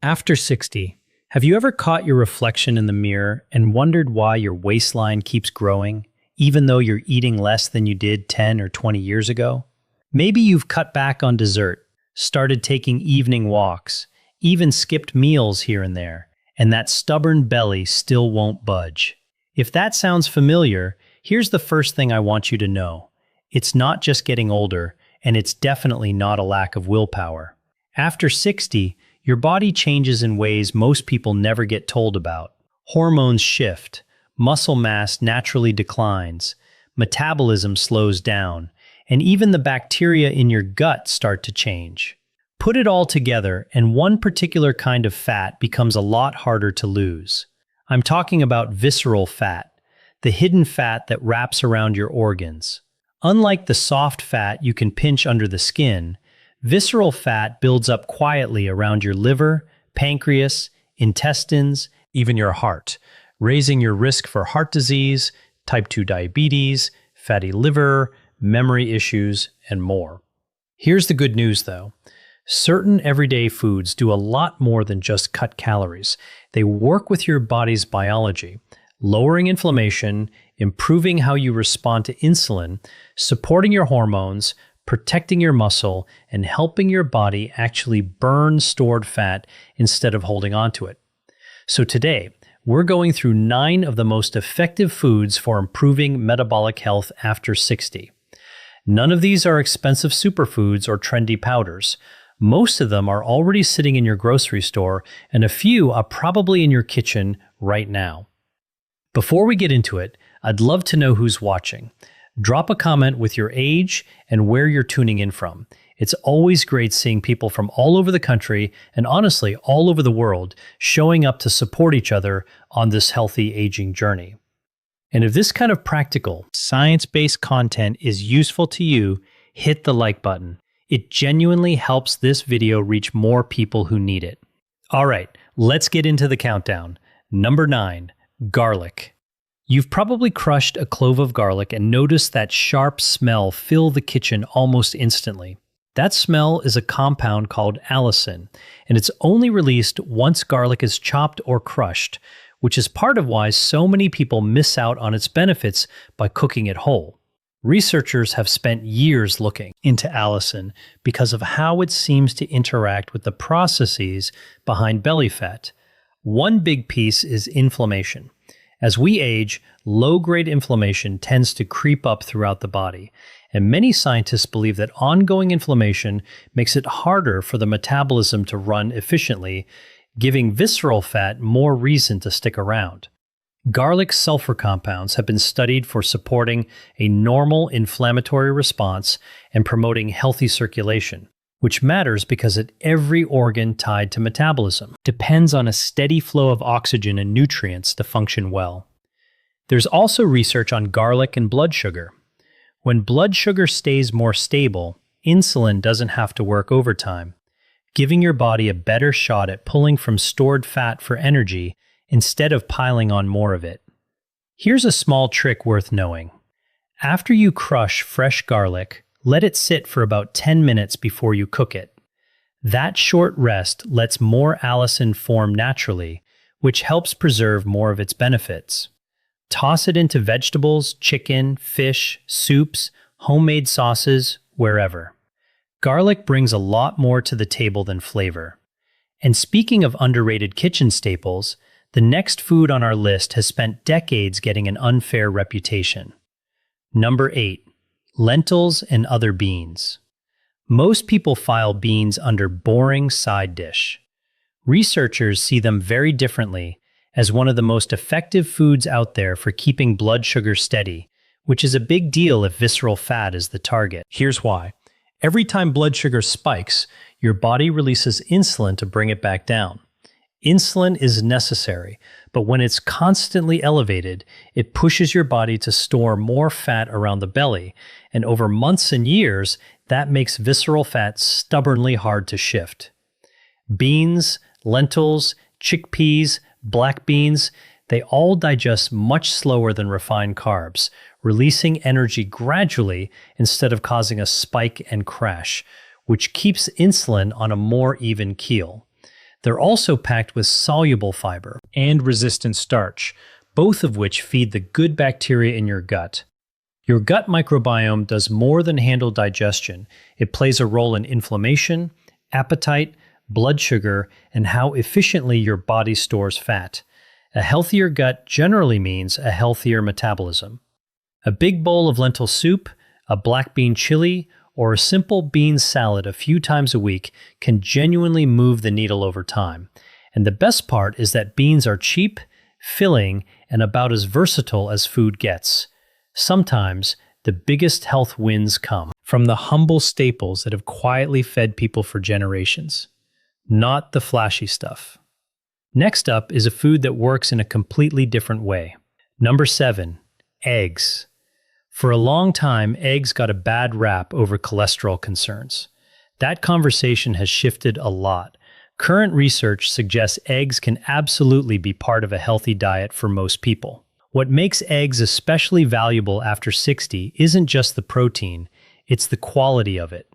After 60, have you ever caught your reflection in the mirror and wondered why your waistline keeps growing, even though you're eating less than you did 10 or 20 years ago? Maybe you've cut back on dessert, started taking evening walks, even skipped meals here and there, and that stubborn belly still won't budge. If that sounds familiar, here's the first thing I want you to know. It's not just getting older, and it's definitely not a lack of willpower. After 60, your body changes in ways most people never get told about. Hormones shift, muscle mass naturally declines, metabolism slows down, and even the bacteria in your gut start to change. Put it all together, and one particular kind of fat becomes a lot harder to lose. I'm talking about visceral fat, the hidden fat that wraps around your organs. Unlike the soft fat you can pinch under the skin, visceral fat builds up quietly around your liver, pancreas, intestines, even your heart, raising your risk for heart disease, type 2 diabetes, fatty liver, memory issues, and more. Here's the good news though. Certain everyday foods do a lot more than just cut calories. They work with your body's biology, lowering inflammation, improving how you respond to insulin, supporting your hormones, protecting your muscle, and helping your body actually burn stored fat instead of holding on to it. So today, we're going through 9 of the most effective foods for improving metabolic health after 60. None of these are expensive superfoods or trendy powders. Most of them are already sitting in your grocery store, and a few are probably in your kitchen right now. Before we get into it, I'd love to know who's watching. Drop a comment with your age and where you're tuning in from. It's always great seeing people from all over the country and honestly all over the world showing up to support each other on this healthy aging journey. And if this kind of practical, science-based content is useful to you, hit the like button. It genuinely helps this video reach more people who need it. All right, let's get into the countdown. Number 9, garlic. You've probably crushed a clove of garlic and noticed that sharp smell fill the kitchen almost instantly. That smell is a compound called allicin, and it's only released once garlic is chopped or crushed, which is part of why so many people miss out on its benefits by cooking it whole. Researchers have spent years looking into allicin because of how it seems to interact with the processes behind belly fat. One big piece is inflammation. As we age, low-grade inflammation tends to creep up throughout the body, and many scientists believe that ongoing inflammation makes it harder for the metabolism to run efficiently, giving visceral fat more reason to stick around. Garlic sulfur compounds have been studied for supporting a normal inflammatory response and promoting healthy circulation, which matters because every organ tied to metabolism depends on a steady flow of oxygen and nutrients to function well. There's also research on garlic and blood sugar. When blood sugar stays more stable, insulin doesn't have to work overtime, giving your body a better shot at pulling from stored fat for energy instead of piling on more of it. Here's a small trick worth knowing. After you crush fresh garlic, let it sit for about 10 minutes before you cook it. That short rest lets more allicin form naturally, which helps preserve more of its benefits. Toss it into vegetables, chicken, fish, soups, homemade sauces, wherever. Garlic brings a lot more to the table than flavor. And speaking of underrated kitchen staples, the next food on our list has spent decades getting an unfair reputation. Number 8. Lentils and other beans. Most people file beans under boring side dish. Researchers see them very differently as one of the most effective foods out there for keeping blood sugar steady, which is a big deal if visceral fat is the target. Here's why. Every time blood sugar spikes, your body releases insulin to bring it back down. Insulin is necessary, but when it's constantly elevated, it pushes your body to store more fat around the belly, and over months and years, that makes visceral fat stubbornly hard to shift. Beans, lentils, chickpeas, black beans, they all digest much slower than refined carbs, releasing energy gradually instead of causing a spike and crash, which keeps insulin on a more even keel. They're also packed with soluble fiber and resistant starch, both of which feed the good bacteria in your gut. Your gut microbiome does more than handle digestion. It plays a role in inflammation, appetite, blood sugar, and how efficiently your body stores fat. A healthier gut generally means a healthier metabolism. A big bowl of lentil soup, a black bean chili, or a simple bean salad a few times a week can genuinely move the needle over time. And the best part is that beans are cheap, filling, and about as versatile as food gets. Sometimes the biggest health wins come from the humble staples that have quietly fed people for generations, not the flashy stuff. Next up is a food that works in a completely different way. Number 7, eggs. For a long time, eggs got a bad rap over cholesterol concerns. That conversation has shifted a lot. Current research suggests eggs can absolutely be part of a healthy diet for most people. What makes eggs especially valuable after 60 isn't just the protein, it's the quality of it.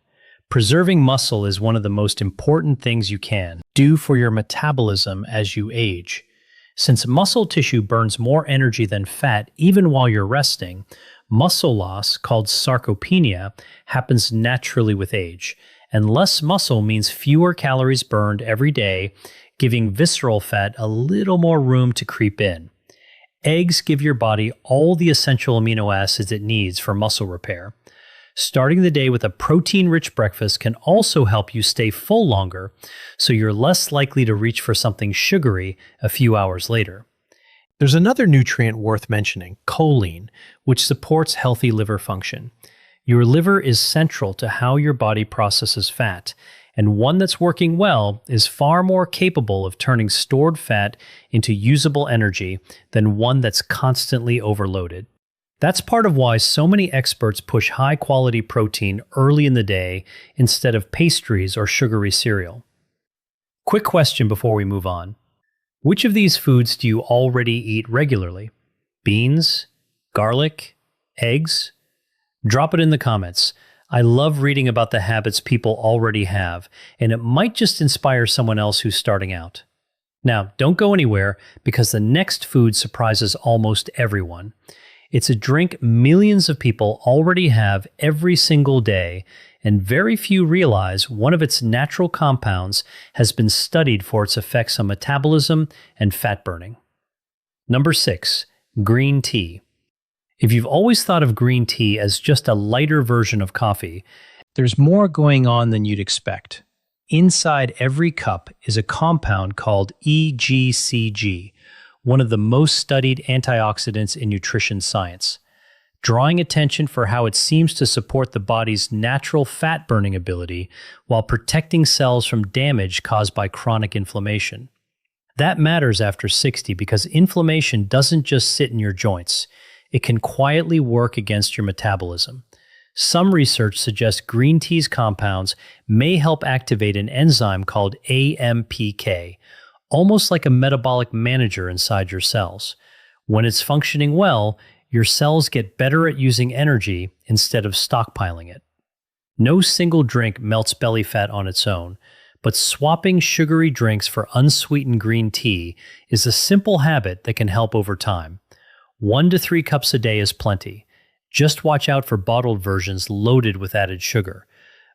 Preserving muscle is one of the most important things you can do for your metabolism as you age. Since muscle tissue burns more energy than fat even while you're resting, muscle loss, called sarcopenia, happens naturally with age, and less muscle means fewer calories burned every day, giving visceral fat a little more room to creep in. Eggs give your body all the essential amino acids it needs for muscle repair. Starting the day with a protein-rich breakfast can also help you stay full longer, so you're less likely to reach for something sugary a few hours later. There's another nutrient worth mentioning, choline, which supports healthy liver function. Your liver is central to how your body processes fat, and one that's working well is far more capable of turning stored fat into usable energy than one that's constantly overloaded. That's part of why so many experts push high-quality protein early in the day instead of pastries or sugary cereal. Quick question before we move on. Which of these foods do you already eat regularly? Beans? Garlic? Eggs? Drop it in the comments. I love reading about the habits people already have, and it might just inspire someone else who's starting out. Now, don't go anywhere, because the next food surprises almost everyone. It's a drink millions of people already have every single day, and very few realize one of its natural compounds has been studied for its effects on metabolism and fat burning. Number 6, green tea. If you've always thought of green tea as just a lighter version of coffee, there's more going on than you'd expect. Inside every cup is a compound called EGCG, one of the most studied antioxidants in nutrition science, drawing attention for how it seems to support the body's natural fat-burning ability while protecting cells from damage caused by chronic inflammation. That matters after 60 because inflammation doesn't just sit in your joints. It can quietly work against your metabolism. Some research suggests green tea's compounds may help activate an enzyme called AMPK, almost like a metabolic manager inside your cells. When it's functioning well, your cells get better at using energy instead of stockpiling it. No single drink melts belly fat on its own, but swapping sugary drinks for unsweetened green tea is a simple habit that can help over time. 1 to 3 cups a day is plenty. Just watch out for bottled versions loaded with added sugar.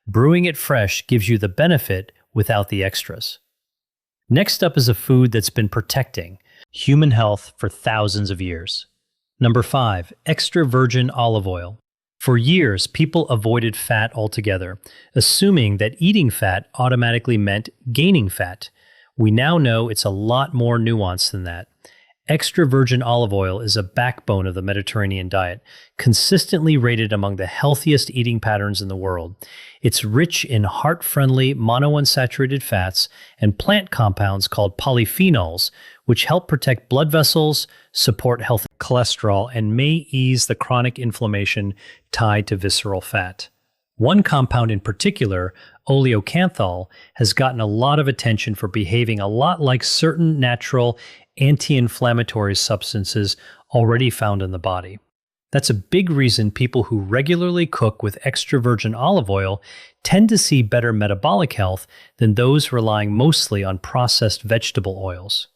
Brewing it fresh gives you the benefit without the extras. Next up is a food that's been protecting human health for thousands of years. Number 5, extra virgin olive oil. For years, people avoided fat altogether, assuming that eating fat automatically meant gaining fat. We now know it's a lot more nuanced than that. Extra virgin olive oil is a backbone of the Mediterranean diet, consistently rated among the healthiest eating patterns in the world. It's rich in heart-friendly monounsaturated fats and plant compounds called polyphenols, which help protect blood vessels, support healthy cholesterol, and may ease the chronic inflammation tied to visceral fat. One compound in particular, oleocanthal, has gotten a lot of attention for behaving a lot like certain natural anti-inflammatory substances already found in the body. That's a big reason people who regularly cook with extra virgin olive oil tend to see better metabolic health than those relying mostly on processed vegetable oils.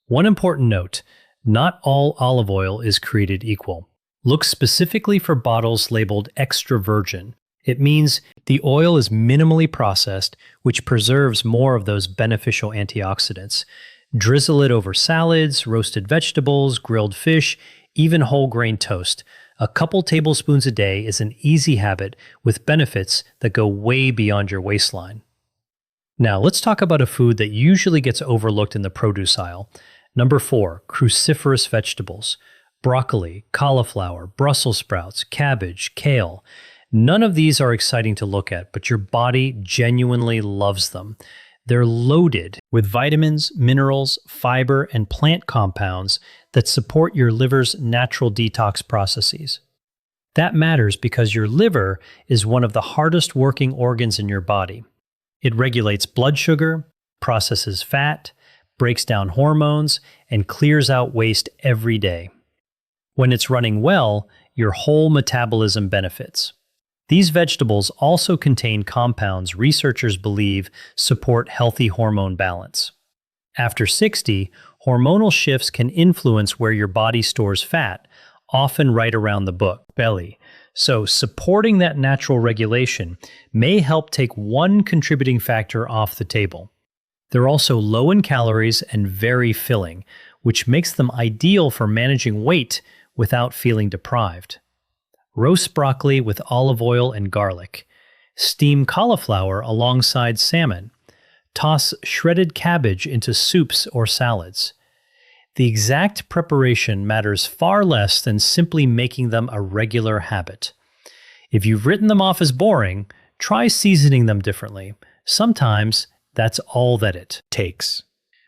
One important note: not all olive oil is created equal. Look specifically for bottles labeled extra virgin. It means the oil is minimally processed, which preserves more of those beneficial antioxidants. Drizzle it over salads, roasted vegetables, grilled fish, even whole grain toast. A couple tablespoons a day is an easy habit with benefits that go way beyond your waistline. Now, let's talk about a food that usually gets overlooked in the produce aisle. Number 4, cruciferous vegetables. Broccoli, cauliflower, Brussels sprouts, cabbage, kale. None of these are exciting to look at, but your body genuinely loves them. They're loaded with vitamins, minerals, fiber, and plant compounds that support your liver's natural detox processes. That matters because your liver is one of the hardest working organs in your body. It regulates blood sugar, processes fat, breaks down hormones, and clears out waste every day. When it's running well, your whole metabolism benefits. These vegetables also contain compounds researchers believe support healthy hormone balance. After 60, hormonal shifts can influence where your body stores fat, often right around the belly. So supporting that natural regulation may help take one contributing factor off the table. They're also low in calories and very filling, which makes them ideal for managing weight without feeling deprived. Roast broccoli with olive oil and garlic. Steam cauliflower alongside salmon. Toss shredded cabbage into soups or salads. The exact preparation matters far less than simply making them a regular habit. If you've written them off as boring, try seasoning them differently. Sometimes that's all that it takes.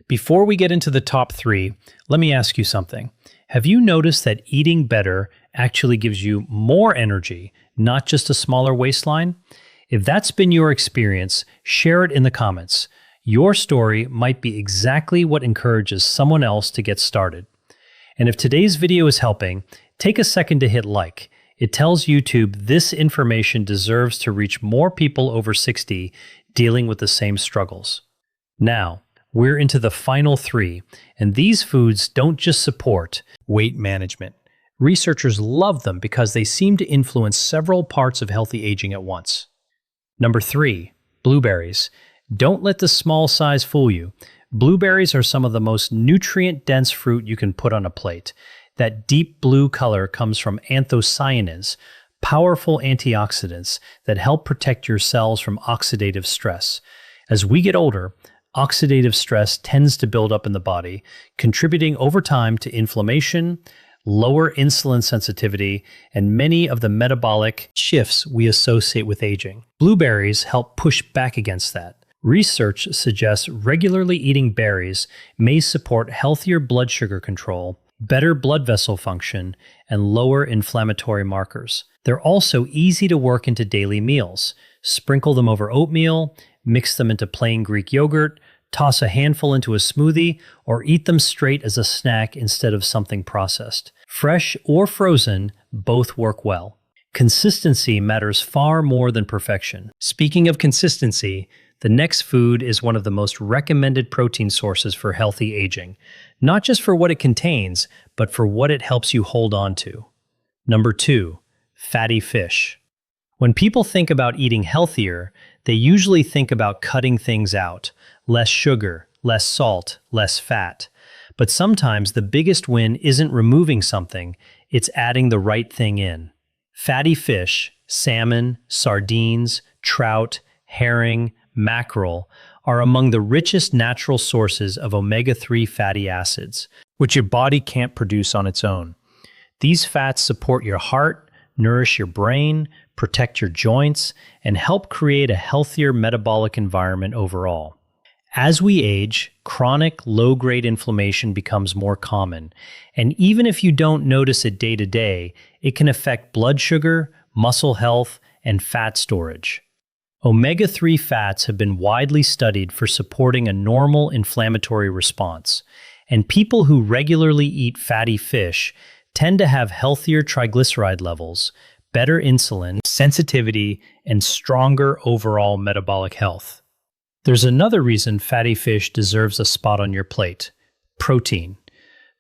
Before we get into the top 3, let me ask you something. Have you noticed that eating better actually gives you more energy, not just a smaller waistline? If that's been your experience, share it in the comments. Your story might be exactly what encourages someone else to get started. And if today's video is helping, take a second to hit like. It tells YouTube this information deserves to reach more people over 60 dealing with the same struggles. Now, we're into the final 3, and these foods don't just support weight management. Researchers love them because they seem to influence several parts of healthy aging at once. Number 3, blueberries. Don't let the small size fool you. Blueberries are some of the most nutrient-dense fruit you can put on a plate. That deep blue color comes from anthocyanins, powerful antioxidants that help protect your cells from oxidative stress. As we get older, oxidative stress tends to build up in the body, contributing over time to inflammation, lower insulin sensitivity, and many of the metabolic shifts we associate with aging. Blueberries help push back against that. Research suggests regularly eating berries may support healthier blood sugar control, better blood vessel function, and lower inflammatory markers. They're also easy to work into daily meals. Sprinkle them over oatmeal, mix them into plain Greek yogurt, toss a handful into a smoothie, or eat them straight as a snack instead of something processed. Fresh or frozen, both work well. Consistency matters far more than perfection. Speaking of consistency, the next food is one of the most recommended protein sources for healthy aging, not just for what it contains, but for what it helps you hold on to. Number 2, fatty fish. When people think about eating healthier, they usually think about cutting things out. Less sugar, less salt, less fat. But sometimes the biggest win isn't removing something, it's adding the right thing in. Fatty fish, salmon, sardines, trout, herring, mackerel are among the richest natural sources of omega-3 fatty acids, which your body can't produce on its own. These fats support your heart, nourish your brain, protect your joints, and help create a healthier metabolic environment overall. As we age, chronic low-grade inflammation becomes more common, and even if you don't notice it day to day, it can affect blood sugar, muscle health, and fat storage. Omega-3 fats have been widely studied for supporting a normal inflammatory response, and people who regularly eat fatty fish tend to have healthier triglyceride levels, better insulin sensitivity, and stronger overall metabolic health. There's another reason fatty fish deserves a spot on your plate: protein.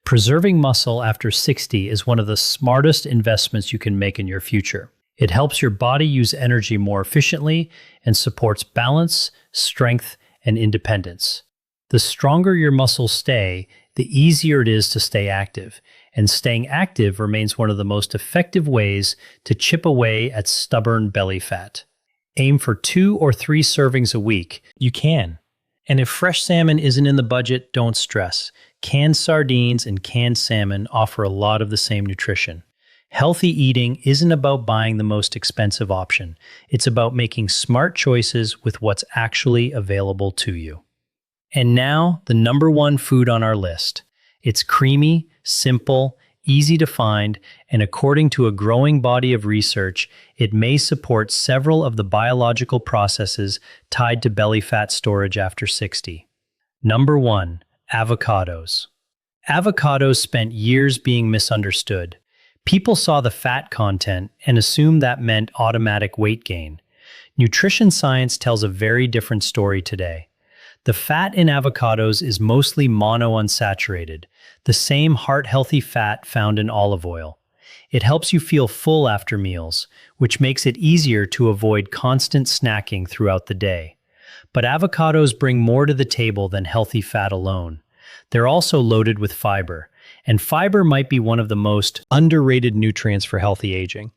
Preserving muscle after 60 is one of the smartest investments you can make in your future. It helps your body use energy more efficiently and supports balance, strength, and independence. The stronger your muscles stay, the easier it is to stay active, and staying active remains one of the most effective ways to chip away at stubborn belly fat. Aim for 2 or 3 servings a week. You can. And if fresh salmon isn't in the budget, don't stress. Canned sardines and canned salmon offer a lot of the same nutrition. Healthy eating isn't about buying the most expensive option. It's about making smart choices with what's actually available to you. And now, the number 1 food on our list. It's creamy, simple, easy to find, and according to a growing body of research, it may support several of the biological processes tied to belly fat storage after 60. Number 1. Avocados. Avocados spent years being misunderstood. People saw the fat content and assumed that meant automatic weight gain. Nutrition science tells a very different story today. The fat in avocados is mostly monounsaturated, the same heart-healthy fat found in olive oil. It helps you feel full after meals, which makes it easier to avoid constant snacking throughout the day. But avocados bring more to the table than healthy fat alone. They're also loaded with fiber, and fiber might be one of the most underrated nutrients for healthy aging.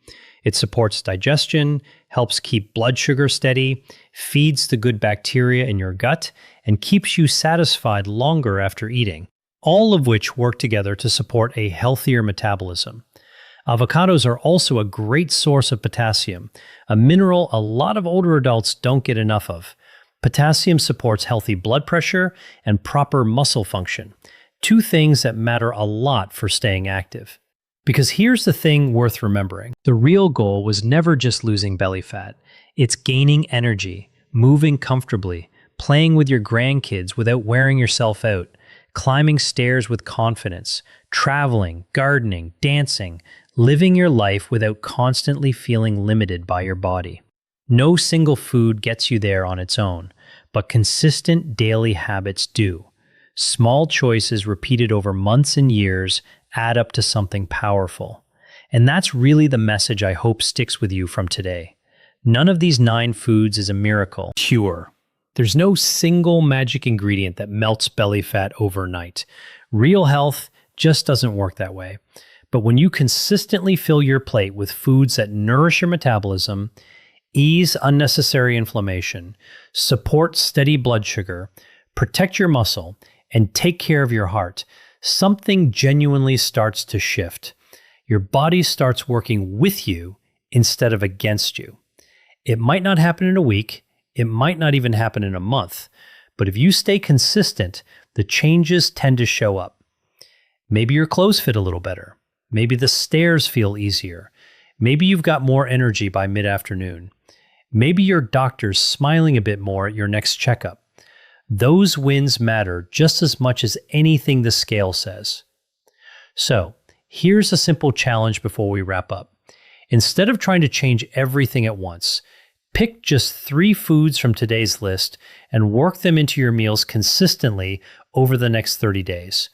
It supports digestion, helps keep blood sugar steady, feeds the good bacteria in your gut, and keeps you satisfied longer after eating, all of which work together to support a healthier metabolism. Avocados are also a great source of potassium, a mineral a lot of older adults don't get enough of. Potassium supports healthy blood pressure and proper muscle function, 2 things that matter a lot for staying active. Because here's the thing worth remembering. The real goal was never just losing belly fat. It's gaining energy, moving comfortably, playing with your grandkids without wearing yourself out, climbing stairs with confidence, traveling, gardening, dancing, living your life without constantly feeling limited by your body. No single food gets you there on its own, but consistent daily habits do. Small choices repeated over months and years add up to something powerful. And that's really the message I hope sticks with you from today. None of these 9 foods is a miracle cure. There's no single magic ingredient that melts belly fat overnight. Real health just doesn't work that way. But when you consistently fill your plate with foods that nourish your metabolism, ease unnecessary inflammation, support steady blood sugar, protect your muscle, and take care of your heart, something genuinely starts to shift. Your body starts working with you instead of against you. It might not happen in a week, it might not even happen in a month, but if you stay consistent, the changes tend to show up. Maybe your clothes fit a little better. Maybe the stairs feel easier. Maybe you've got more energy by mid-afternoon. Maybe your doctor's smiling a bit more at your next checkup. Those wins matter just as much as anything the scale says. So, here's a simple challenge before we wrap up. Instead of trying to change everything at once, pick just 3 foods from today's list and work them into your meals consistently over the next 30 days.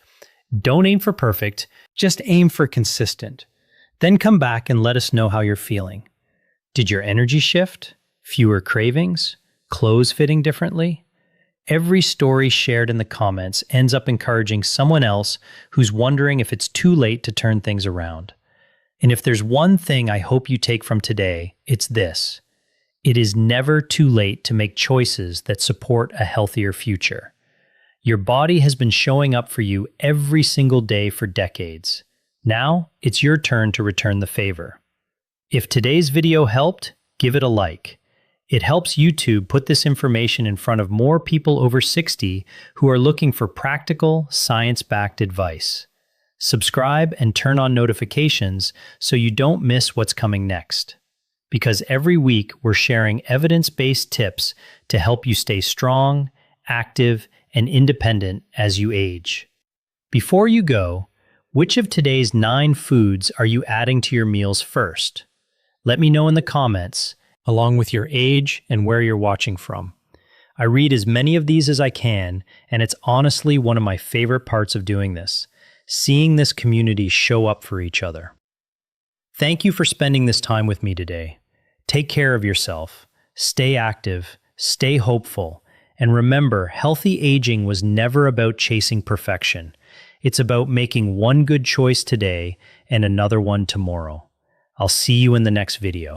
Don't aim for perfect, just aim for consistent. Then come back and let us know how you're feeling. Did your energy shift? Fewer cravings? Clothes fitting differently? Every story shared in the comments ends up encouraging someone else who's wondering if it's too late to turn things around. And if there's one thing I hope you take from today, it's this. It is never too late to make choices that support a healthier future. Your body has been showing up for you every single day for decades. Now, it's your turn to return the favor. If today's video helped, give it a like. It helps YouTube put this information in front of more people over 60 who are looking for practical, science-backed advice. Subscribe and turn on notifications so you don't miss what's coming next. Because every week we're sharing evidence-based tips to help you stay strong, active, and independent as you age. Before you go, Which of today's 9 foods are you adding to your meals first? Let me know in the comments, along with your age and where you're watching from. I read as many of these as I can, and it's honestly one of my favorite parts of doing this, seeing this community show up for each other. Thank you for spending this time with me today. Take care of yourself, stay active, stay hopeful, and remember, healthy aging was never about chasing perfection. It's about making one good choice today and another one tomorrow. I'll see you in the next video.